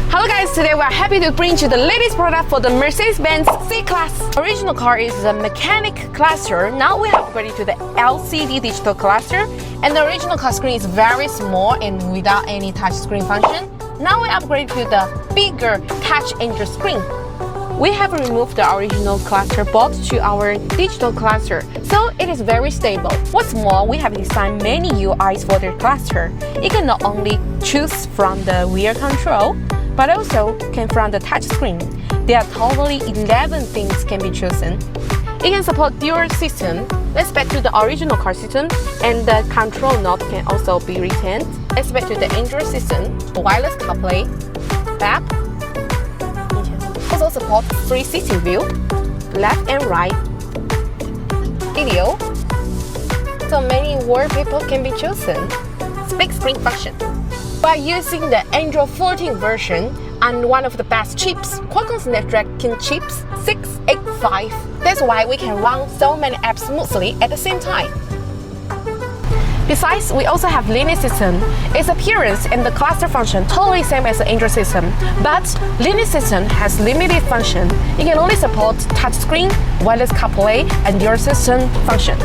Hello guys, today we are happy to bring you the latest product for the Mercedes Benz C Class. Original car is the mechanic cluster. Now we have upgraded to the LCD digital cluster, and the original car screen is very small and without any touch screen function. Now we upgrade to the bigger touch entry screen. We have removed the original cluster board to our digital cluster, so it is very stable. What's more, we have designed many UIs for the cluster. You can not only choose from the rear control, but also can from the touch screen. There are totally 11 things can be chosen. It can support dual system. Let's back to the original car system, and the control knob can also be retained. Let's back to the Android system, wireless CarPlay, app. Also support 360 view, left and right, video. So many wallpaper can be chosen. Split screen function. By using the Android 14 version and one of the best chips, Qualcomm Snapdragon chips 685. That's why we can run so many apps smoothly at the same time. Besides, we also have Linux system. Its appearance and the cluster function totally same as the Android system, but Linux system has limited function. It can only support touchscreen, wireless CarPlay, and dual system function.